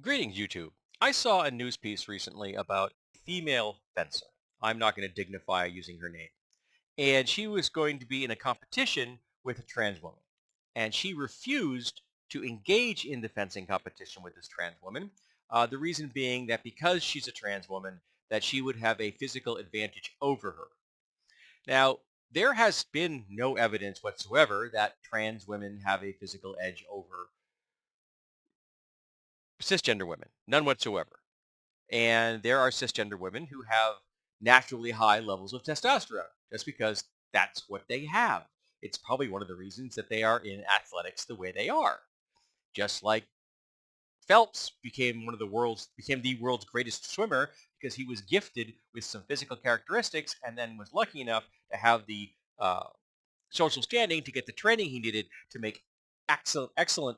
Greetings, YouTube. I saw a news piece recently about a female fencer. I'm not going to dignify using her name. And she was going to be in a competition with a trans woman. And she refused to engage in the fencing competition with this trans woman. The reason being that because she's a trans woman, that she would have a physical advantage over her. Now, there has been no evidence whatsoever that trans women have a physical edge over cisgender women. None whatsoever. And there are cisgender women who have naturally high levels of testosterone just because that's what they have. It's probably one of the reasons that they are in athletics the way they are. Just like Phelps became the world's greatest swimmer because he was gifted with some physical characteristics and then was lucky enough to have the social standing to get the training he needed to make excellent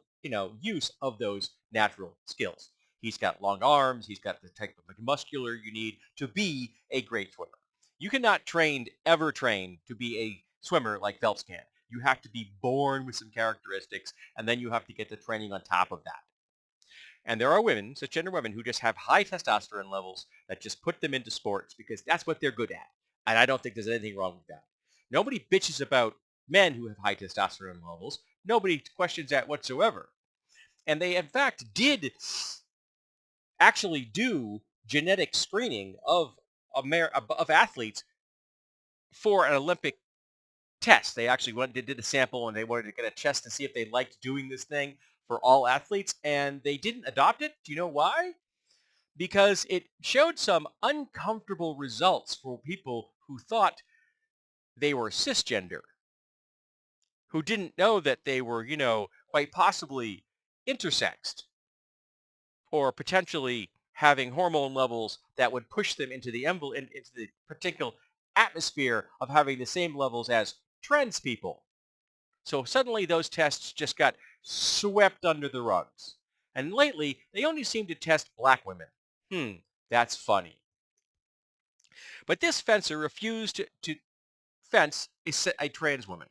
use of those natural skills. He's got long arms. He's got the type of muscular you need to be a great swimmer. You cannot ever train to be a swimmer like Phelps can. You have to be born with some characteristics, and then you have to get the training on top of that. And there are women, cisgender women, who just have high testosterone levels that just put them into sports because that's what they're good at. And I don't think there's anything wrong with that. Nobody bitches about men who have high testosterone levels. Nobody questions that whatsoever. And they, in fact, did actually do genetic screening of athletes for an Olympic test. They actually did a sample and they wanted to get a test to see if they liked doing this thing for all athletes, and they didn't adopt it. Do you know why? Because it showed some uncomfortable results for people who thought they were cisgender, who didn't know that they were, quite possibly intersexed or potentially having hormone levels that would push them into into the particular atmosphere of having the same levels as trans people. So suddenly those tests just got swept under the rugs. And lately, they only seem to test black women. That's funny. But this fencer refused to fence a trans woman.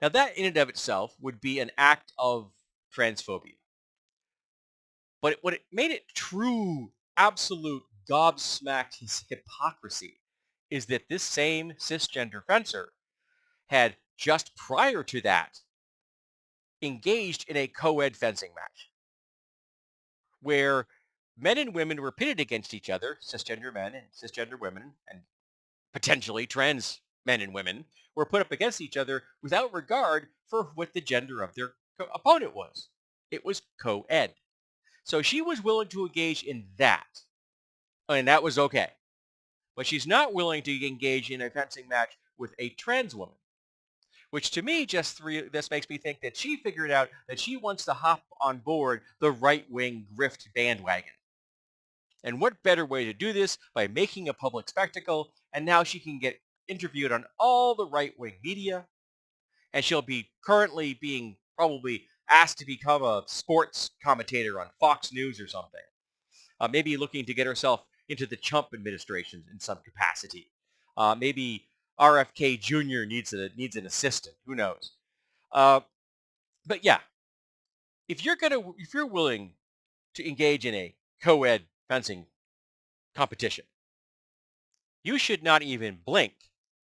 Now that in and of itself would be an act of transphobia. But what it made it true, absolute gobsmacked his hypocrisy is that this same cisgender fencer had just prior to that engaged in a co-ed fencing match where men and women were pitted against each other, cisgender men and cisgender women, and potentially trans men and women were put up against each other without regard for what the gender of their opponent was. It was co-ed. So she was willing to engage in that, and that was okay. But she's not willing to engage in a fencing match with a trans woman, which to me this makes me think that she figured out that she wants to hop on board the right-wing grift bandwagon. And what better way to do this by making a public spectacle, and now she can get interviewed on all the right-wing media, and she'll be currently being probably asked to become a sports commentator on Fox News or something. Maybe looking to get herself into the Trump administration in some capacity. Maybe RFK Jr. needs an assistant. Who knows? Uh, but yeah, if you're willing to engage in a co-ed fencing competition, you should not even blink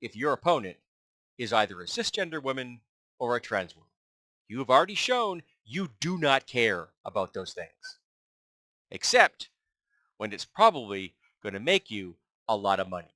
if your opponent is either a cisgender woman or a trans woman. You have already shown you do not care about those things, except when it's probably going to make you a lot of money.